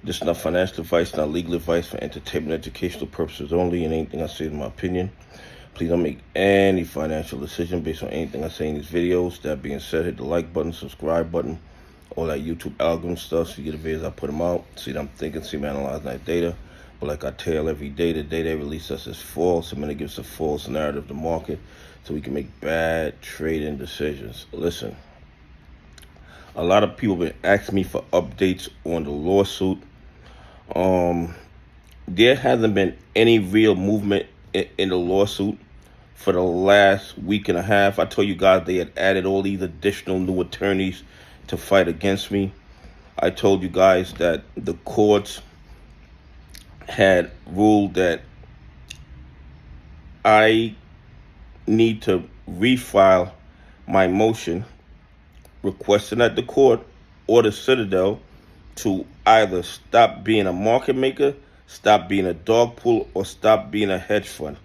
This is not financial advice, not legal advice, for entertainment, educational purposes only, and anything I say is my opinion. Please don't make any financial decision based on anything I say in these videos. That being said, hit the like button, subscribe button, all that YouTube algorithm stuff so you get the videos I put them out. See what I'm thinking, see me analyzing that data. But like I tell every day, the day they release us is false. I'm going to give us a false narrative of the market so we can make bad trading decisions. Listen, a lot of people have been asking me for updates on the lawsuit. There hasn't been any real movement in the lawsuit for the last week and a half. I told you guys they had added all these additional new attorneys to fight against me. I told you guys that the courts had ruled that I need to refile my motion requesting that the court order Citadel to either stop being a market maker, stop being a dog pool, or stop being a hedge fund.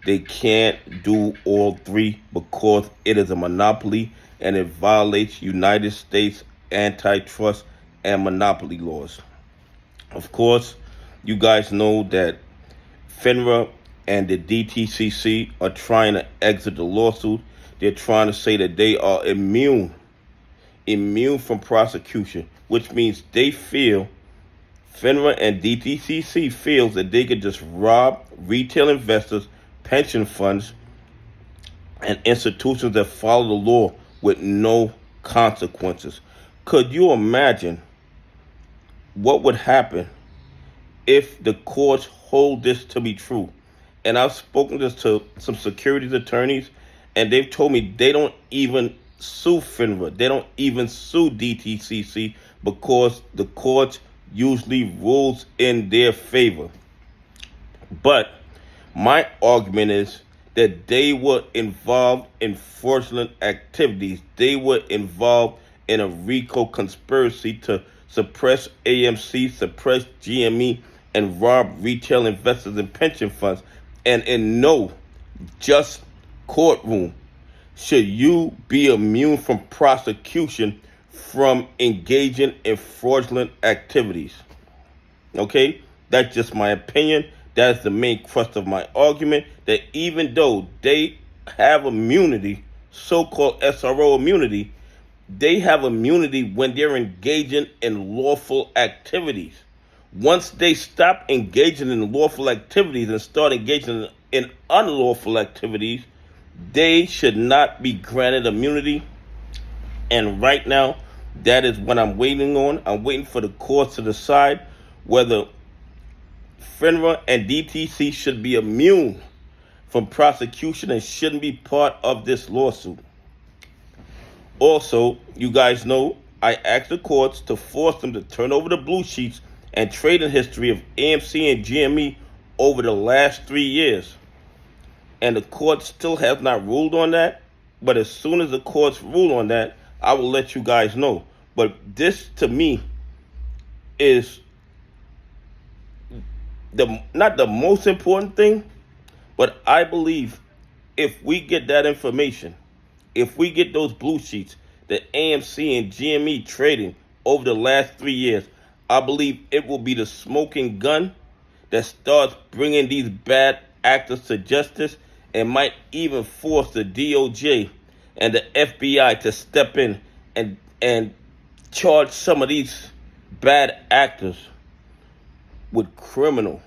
They can't do all three because it is a monopoly and it violates United States antitrust and monopoly laws. Of course, you guys know that FINRA and the DTCC are trying to exit the lawsuit. They're trying to say that they are immune from prosecution, which means they feel, FINRA and DTCC feels that they could just rob retail investors, pension funds, and institutions that follow the law with no consequences. Could you imagine what would happen if the courts hold this to be true? And I've spoken this to some securities attorneys, and they've told me they don't even sue FINRA. They don't even sue DTCC because the courts usually rules in their favor. But my argument is that they were involved in fraudulent activities. They were involved in a RICO conspiracy to suppress AMC, suppress GME, and rob retail investors and pension funds. And in no just courtroom should you be immune from prosecution from engaging in fraudulent activities. Okay? That's just my opinion. That's the main crux of my argument, that even though they have immunity, so-called SRO immunity, they have immunity when they're engaging in lawful activities. Once they stop engaging in lawful activities and start engaging in unlawful activities, they should not be granted immunity. And right now, that is what I'm waiting on. I'm waiting for the courts to decide whether FINRA and DTC should be immune from prosecution and shouldn't be part of this lawsuit. Also, you guys know I asked the courts to force them to turn over the blue sheets and trading history of AMC and GME over the last 3 years. And the court still has not ruled on that. But as soon as the courts rule on that, I will let you guys know. But this, to me, is not the most important thing, but I believe if we get that information, if we get those blue sheets, the AMC and GME trading over the last 3 years, I believe it will be the smoking gun that starts bringing these bad actors to justice and might even force the DOJ and the FBI to step in and charge some of these bad actors with criminal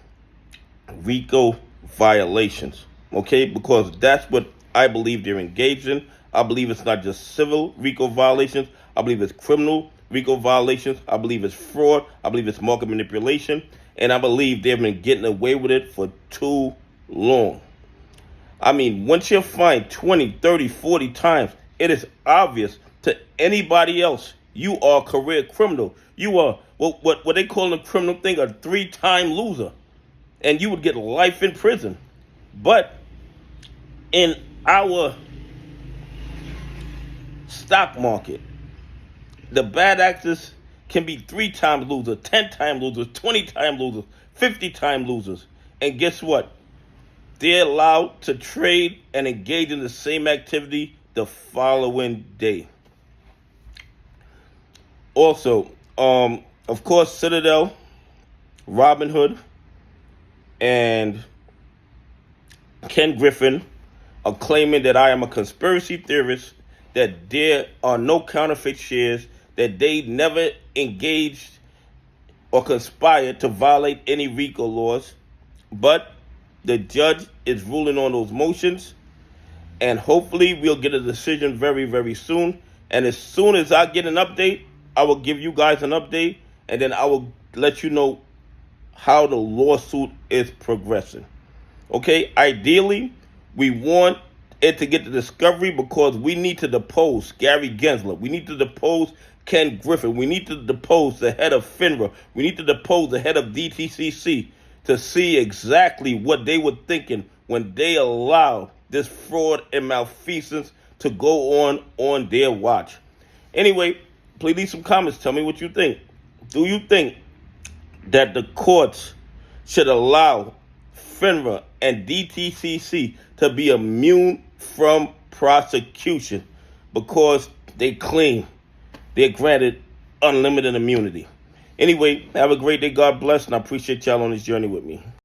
RICO violations, okay? Because that's what I believe they're engaged in. I believe it's not just civil RICO violations. I believe it's criminal RICO violations. I believe it's fraud. I believe it's market manipulation. And I believe they've been getting away with it for too long. I mean, once you're fined 20, 30, 40 times, it is obvious to anybody else you are a career criminal. You are what they call in the criminal thing a 3-time loser. And you would get life in prison. But in our stock market, the bad actors can be 3-time losers, 10-time losers, 20-time losers, 50-time losers. And guess what? They're allowed to trade and engage in the same activity the following day. Also, of course, Citadel Robinhood and Ken Griffin are claiming that I am a conspiracy theorist, that there are no counterfeit shares, that they never engaged or conspired to violate any RICO laws. But the judge is ruling on those motions, and hopefully we'll get a decision very, very soon. And as soon as I get an update, I will give you guys an update, and then I will let you know how the lawsuit is progressing. Okay, ideally, we want it to get the discovery because we need to depose Gary Gensler. We need to depose Ken Griffin. We need to depose the head of FINRA. We need to depose the head of DTCC to see exactly what they were thinking when they allowed this fraud and malfeasance to go on their watch. Anyway, please leave some comments. Tell me what you think. Do you think that the courts should allow FINRA and DTCC to be immune from prosecution because they claim they're granted unlimited immunity? Anyway, have a great day. God bless, and I appreciate y'all on this journey with me.